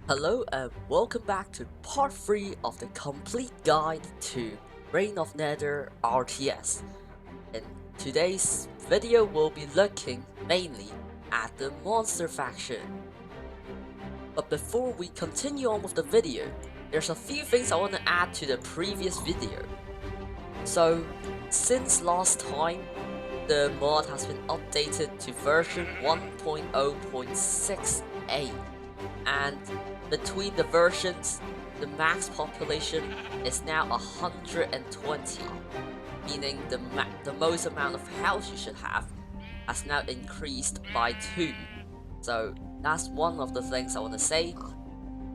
Hello and welcome back to part 3 of the complete guide to Reign of Nether RTS. In today's video we'll be looking mainly at the monster faction. But before we continue on with the video, there's a few things I want to add to the previous video. So, since last time, the mod has been updated to version 1.0.68, and between the versions, the max population is now 120, meaning the most amount of house you should have has now increased by 2. So that's one of the things I want to say.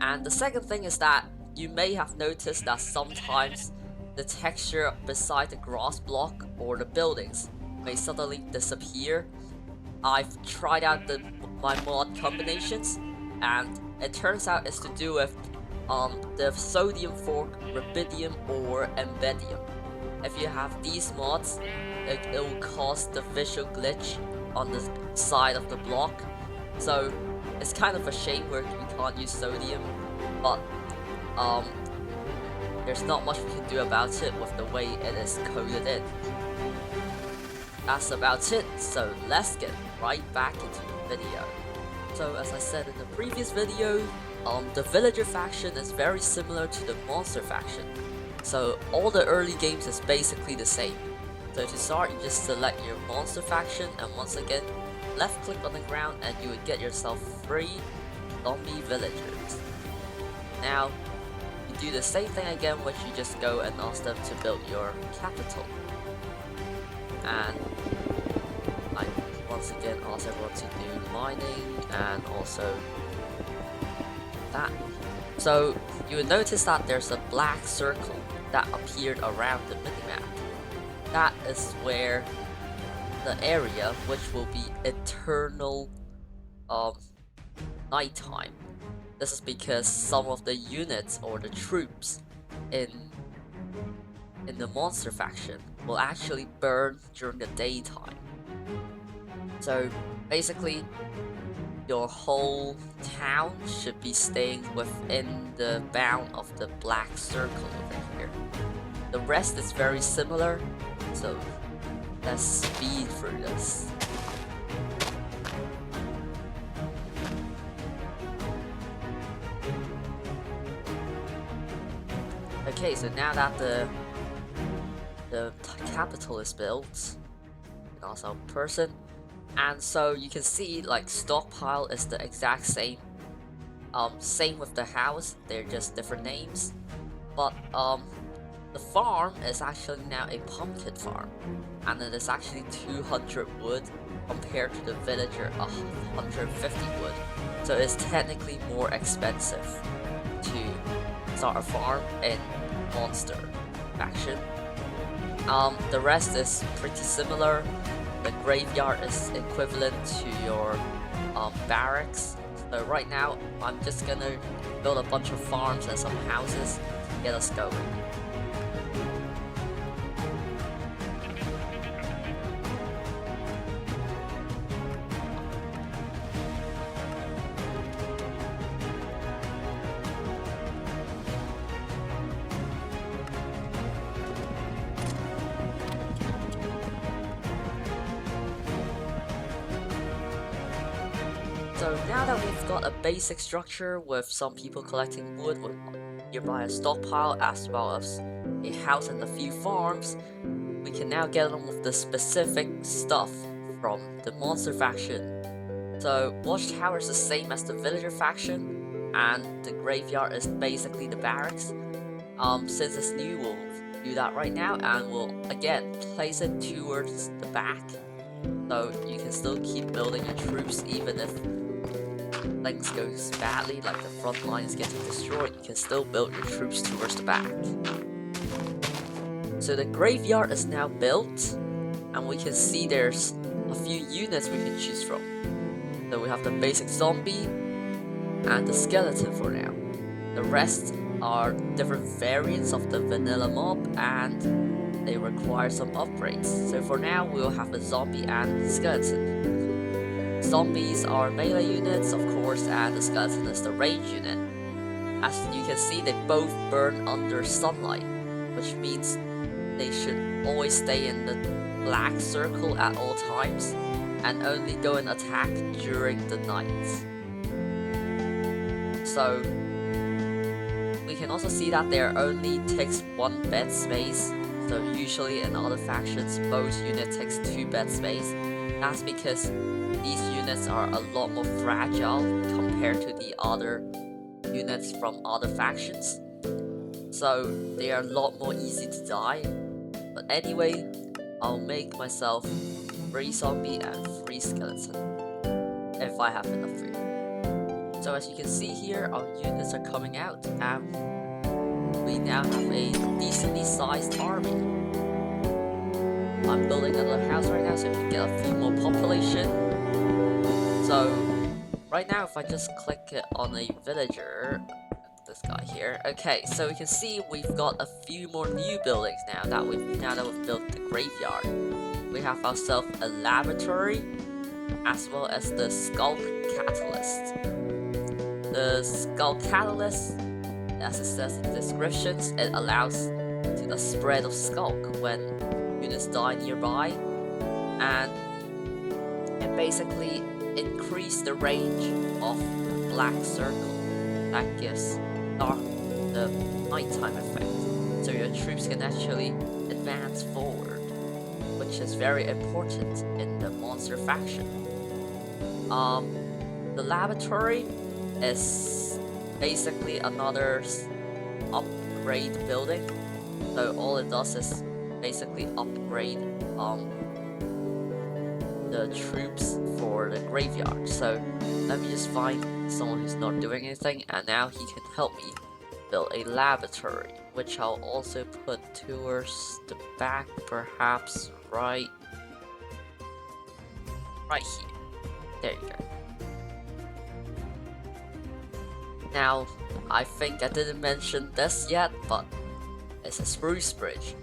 And the second thing is that you may have noticed that sometimes the texture beside the grass block or the buildings may suddenly disappear. I've tried out my mod combinations, and it turns out it's to do with the sodium fork, rubidium, or embedium. If you have these mods, it will cause the visual glitch on the side of the block. So it's kind of a shame where we can't use sodium, but there's not much we can do about it with the way it is coded in. That's about it, so let's get right back into the video. So as I said in the previous video, the villager faction is very similar to the monster faction. So all the early games is basically the same. So to start, you just select your monster faction, and once again, left click on the ground and you would get yourself 3 zombie villagers. Now, you do the same thing again, which you just go and ask them to build your capital. And I once again ask everyone to do mining and also that. So you will notice that there's a black circle that appeared around the minimap. That is where the area which will be eternal nighttime. This is because some of the units or the troops in the monster faction will actually burn during the daytime. So basically, your whole town should be staying within the bound of the black circle over here. The rest is very similar, so let's speed through this. Okay, so now that the capital is built, and also person, and so you can see like stockpile is the exact same. Same with the house, they're just different names. But the farm is actually now a pumpkin farm, and it is actually 200 wood compared to the villager 150 wood. So it's technically more expensive to start a farm in monster faction. The rest is pretty similar. The graveyard is equivalent to your barracks. So right now, I'm just gonna build a bunch of farms and some houses to get us going. So now that we've got a basic structure with some people collecting wood with nearby a stockpile as well as a house and a few farms, we can now get on with the specific stuff from the monster faction. So watchtower is the same as the villager faction, and the graveyard is basically the barracks. Since it's new, we'll do that right now, and we'll again place it towards the back, so you can still keep building your troops even if things goes badly, like the front line is getting destroyed. You can still build your troops towards the back. So the graveyard is now built, and we can see there's a few units we can choose from. So we have the basic zombie and the skeleton for now. The rest are different variants of the vanilla mob, and they require some upgrades. So for now, we'll have the zombie and the skeleton. Zombies are melee units, of course, and the skeleton is the range unit. as you can see, they both burn under sunlight, which means they should always stay in the black circle at all times and only go and attack during the night. So we can also see that there only takes 1 bed space. So usually in other factions, most units takes 2 bed space. That's because these units are a lot more fragile compared to the other units from other factions. So they are a lot more easy to die. But anyway, I'll make myself 3 zombie and 3 skeleton if I have enough food. So as you can see here, our units are coming out and we now have a decently sized army. I'm building another house right now so we can get a few more population. So right now if I just click it on a villager, this guy here. Okay, so we can see we've got a few more new buildings now that we've built the graveyard. We have ourselves a laboratory as well as the skull catalyst. The skull catalyst, as it says in the descriptions, it allows to the spread of skulk when units die nearby, and it basically increases the range of the black circle that gives the nighttime effect, so your troops can actually advance forward, which is very important in the monster faction. The laboratory is basically another upgrade building, so all it does is basically upgrade the troops for the graveyard. So let me just find someone who's not doing anything, and now he can help me build a laboratory, which I'll also put towards the back, perhaps right here. There you go. Now, I think I didn't mention this yet, but it's a spruce bridge,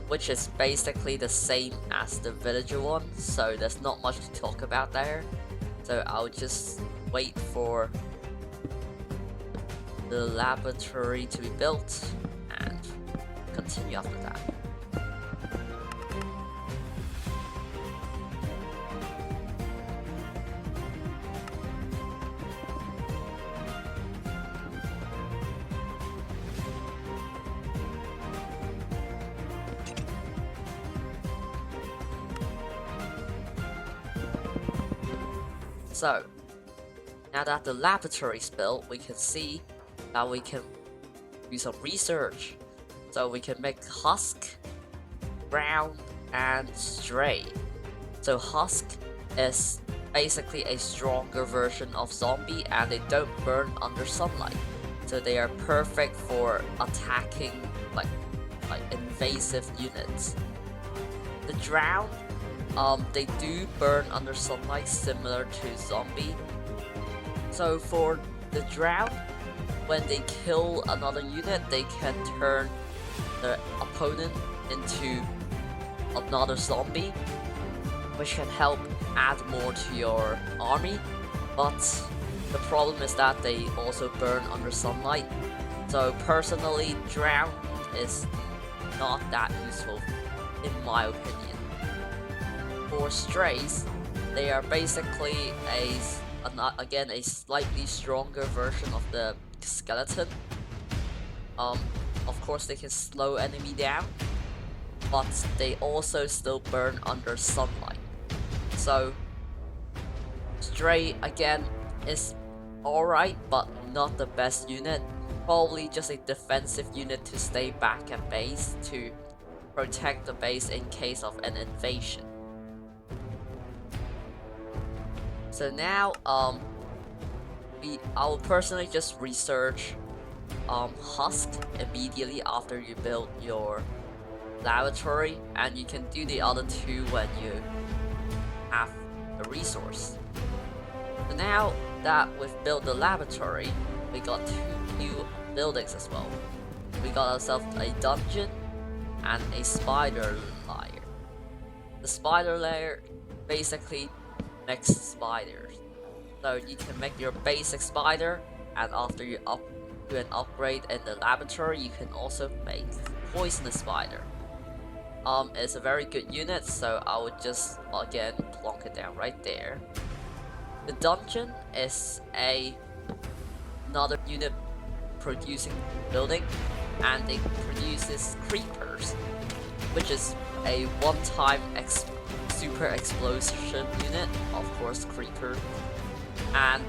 which is basically the same as the villager one, so there's not much to talk about there. So I'll just wait for the laboratory to be built and continue after that. So, now that the laboratory is built, we can see that we can do some research. So we can make Husk, Brown, and Stray. So Husk is basically a stronger version of Zombie, and they don't burn under sunlight. So they are perfect for attacking like invasive units. The Drown, they do burn under sunlight, similar to Zombie. So for the Drown, when they kill another unit, they can turn the opponent into another zombie, which can help add more to your army. But the problem is that they also burn under sunlight. So personally, Drown is not that useful in my opinion. For Strays, they are basically again a slightly stronger version of the skeleton. Of course they can slow enemy down, but they also still burn under sunlight. So Stray again is alright, but not the best unit. Probably just a defensive unit to stay back at base to protect the base in case of an invasion. So now I will personally just research Husk immediately after you build your laboratory, and you can do the other two when you have the resource. So now that we've built the laboratory, we got 2 new buildings as well. We got ourselves a dungeon and a spider lair. The spider lair basically makes spiders. So you can make your basic spider, and after you do an upgrade in the laboratory, you can also make Poisonous Spider. It's a very good unit, so I would just again plonk it down right there. The dungeon is another unit producing building, and it produces creepers, which is a one-time super explosion unit, of course creeper, and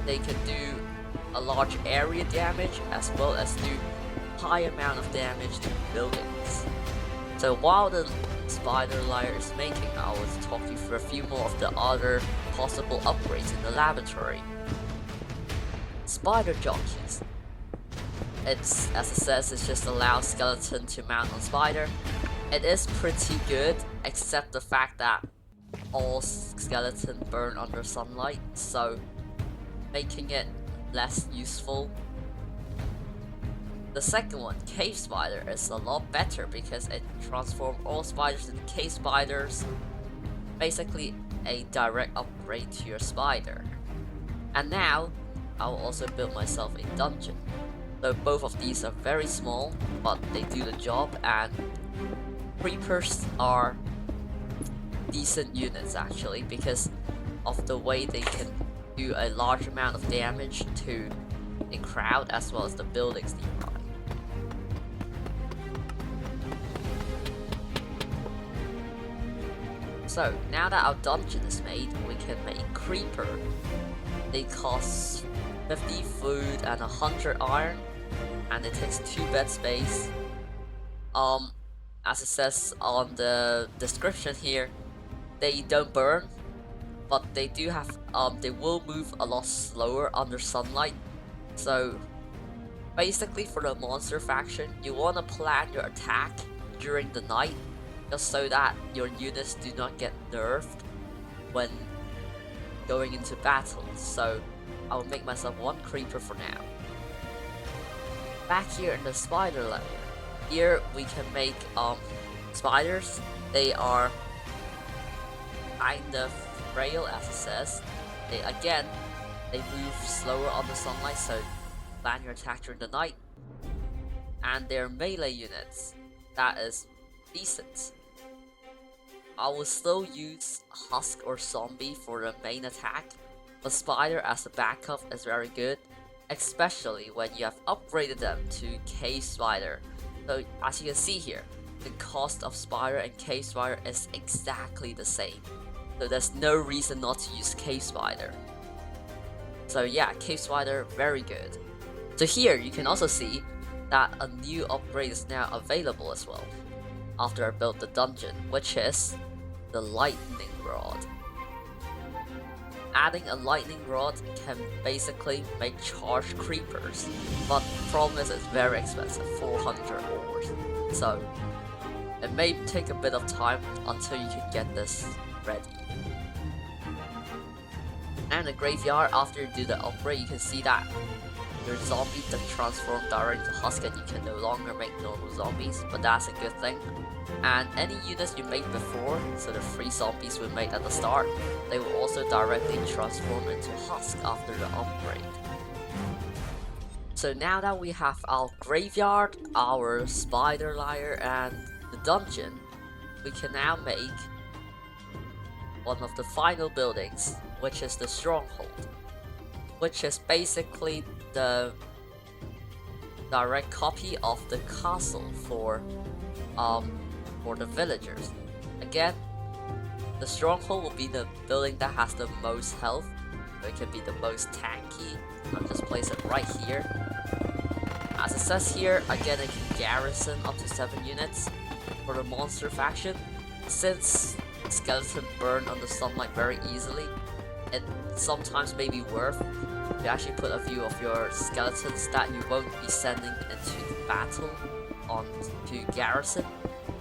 they can do a large area damage as well as do high amount of damage to buildings. So while the spider layer is making, I will talk you through a few more of the other possible upgrades in the laboratory. Spider jockeys. It's, as it says, it just allows skeleton to mount on spider. It is pretty good, except the fact that all skeleton burn under sunlight, so making it less useful. The second one, Cave Spider, is a lot better because it transforms all spiders into cave spiders. Basically a direct upgrade to your spider. And now, I will also build myself a dungeon. So both of these are very small, but they do the job, and creepers are decent units actually because of the way they can do a large amount of damage to a crowd as well as the buildings nearby. So now that our dungeon is made, we can make creeper. They cost 50 food and 100 iron, and it takes 2 bed space. As it says on the description here, they don't burn, but they do have they will move a lot slower under sunlight. So basically for the monster faction, you want to plan your attack during the night, just so that your units do not get nerfed when going into battle. So I will make myself 1 creeper for now. Back here in the spider layer, here we can make spiders. They are kind of frail, as it says. They move slower under sunlight, so plan your attack during the night. And they're melee units. That is decent. I will still use Husk or Zombie for the main attack, but Spider as a backup is very good, especially when you have upgraded them to Cave Spider. So as you can see here, the cost of Spider and Cave Spider is exactly the same. So there's no reason not to use Cave Spider. So yeah, Cave Spider, very good. So here you can also see that a new upgrade is now available as well, after I built the dungeon, which is the Lightning Rod. Adding a Lightning Rod can basically make charged creepers, but the problem is it's very expensive, 400 ores. So it may take a bit of time until you can get this ready. And the graveyard, after you do the upgrade, you can see that your zombies that transform directly to husk and you can no longer make normal zombies, but that's a good thing. And any units you made before, so the 3 zombies we made at the start, they will also directly transform into husk after the upgrade. So now that we have our graveyard, our spider lair, and the dungeon, we can now make one of the final buildings, which is the Stronghold, which is basically the direct copy of the castle for the villagers. Again, the Stronghold will be the building that has the most health, so it can be the most tanky. I'll just place it right here. As it says here, again it can garrison up to 7 units. For the monster faction, since skeleton burn under sunlight very easily, it sometimes may be worth to actually put a few of your skeletons that you won't be sending into the battle on to garrison,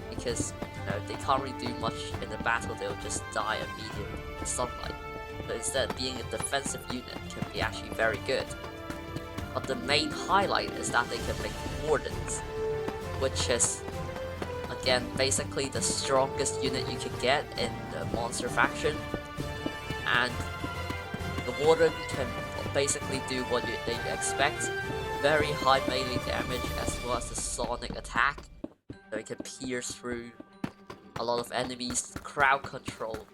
because you know they can't really do much in the battle, they'll just die immediately in sunlight. So instead, being a defensive unit can be actually very good. But the main highlight is that they can make Wardens, which is again basically the strongest unit you can get in the monster faction. And the Warden can basically do what they expect. very high melee damage as well as the sonic attack, so it can pierce through a lot of enemies, crowd control,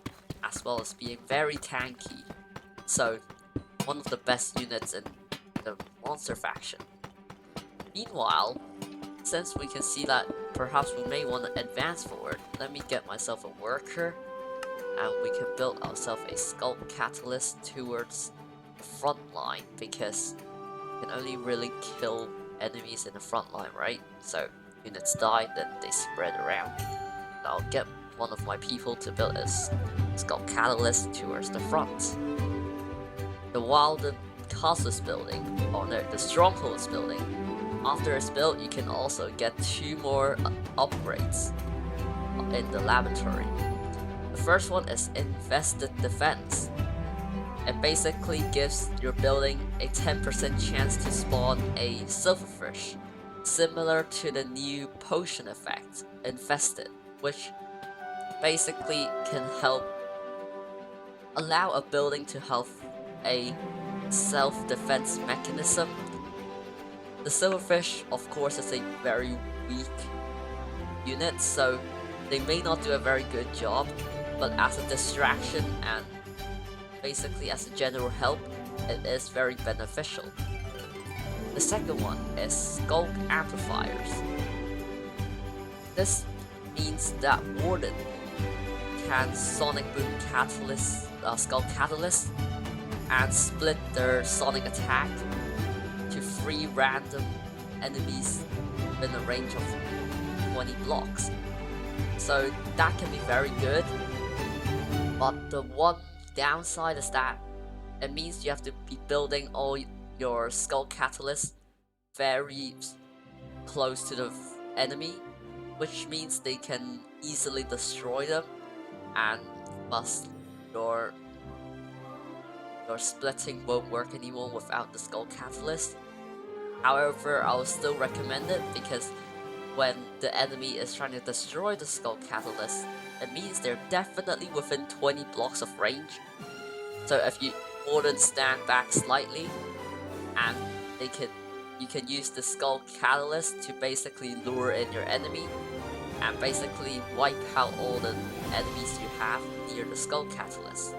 as well as being very tanky. So, one of the best units in the monster faction. Meanwhile, since we can see that perhaps we may want to advance forward, let me get myself a worker, and we can build ourselves a Skull Catalyst towards the front line, because you can only really kill enemies in the front line, right? So units die, then they spread around. I'll get one of my people to build a Skull Catalyst towards the front. While the Castle's building, or no, the Stronghold's building, after it's built, you can also get 2 more upgrades in the laboratory. The first one is Invested Defense. It basically gives your building a 10% chance to spawn a silverfish, similar to the new potion effect, Infested, which basically can help allow a building to have a self-defense mechanism. The silverfish, of course, is a very weak unit, so they may not do a very good job, but as a distraction and basically as a general help, it is very beneficial. The second one is Skulk Amplifiers. This means that Warden can Sonic Boom Catalyst, Skull Catalyst, and split their sonic attack to 3 random enemies within a range of 20 blocks. So that can be very good, but the one downside is that it means you have to be building all your Skull Catalysts very close to the enemy, which means they can easily destroy them, and thus your splitting won't work anymore without the Skull Catalyst. However, I will still recommend it, because when the enemy is trying to destroy the Skull Catalyst, it means they're definitely within 20 blocks of range. So if you Wardens stand back slightly, and you can use the Skull Catalyst to basically lure in your enemy, and basically wipe out all the enemies you have near the Skull Catalyst.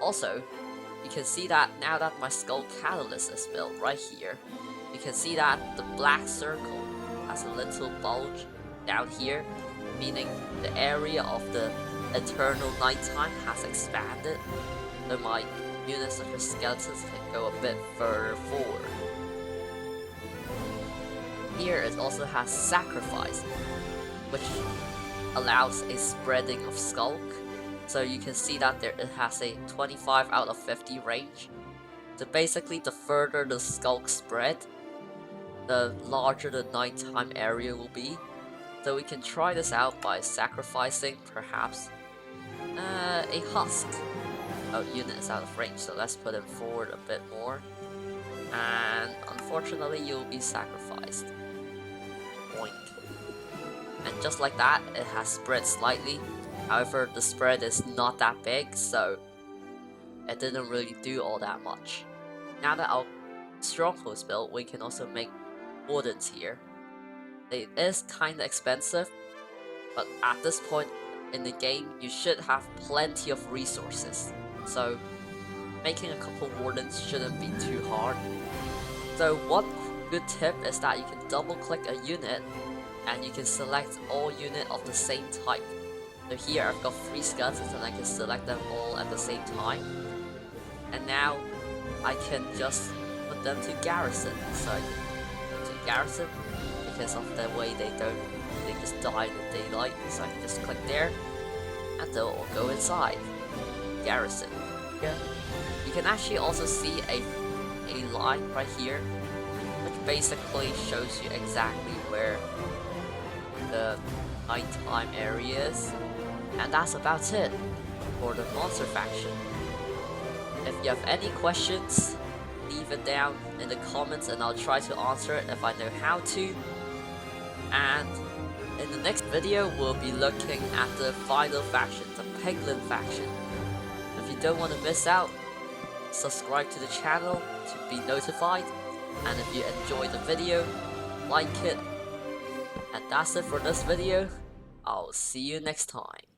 Also, you can see that now that my Skull Catalyst is built right here, you can see that the black circle has a little bulge down here, meaning the area of the eternal nighttime has expanded, so my units such as skeletons can go a bit further forward. Here it also has Sacrifice, which allows a spreading of Skulk, so you can see that it has a 25 out of 50 range. So basically, the further the Skulk spread, the larger the nighttime area will be. So we can try this out by sacrificing perhaps a husk. Oh, unit is out of range, so let's put him forward a bit more. And unfortunately, you'll be sacrificed. Boink. And just like that, it has spread slightly. However, the spread is not that big, so it didn't really do all that much. Now that our Stronghold is built, we can also make Wardens here. It is kinda expensive, but at this point in the game, you should have plenty of resources. So making a couple Wardens shouldn't be too hard. So one good tip is that you can double click a unit and you can select all units of the same type. So here I've got 3 skeletons and I can select them all at the same time. And now I can just put them to garrison. So to garrison, because of the way they just die in the daylight. So I can just click there and they'll all go inside. Garrison. Yeah. You can actually also see a line right here, which basically shows you exactly where the nighttime area is. And that's about it for the monster faction. If you have any questions, leave it down in the comments and I'll try to answer it if I know how to. And in the next video, we'll be looking at the final faction, the Piglin faction. If you don't want to miss out, subscribe to the channel to be notified. And if you enjoyed the video, like it. And that's it for this video. I'll see you next time.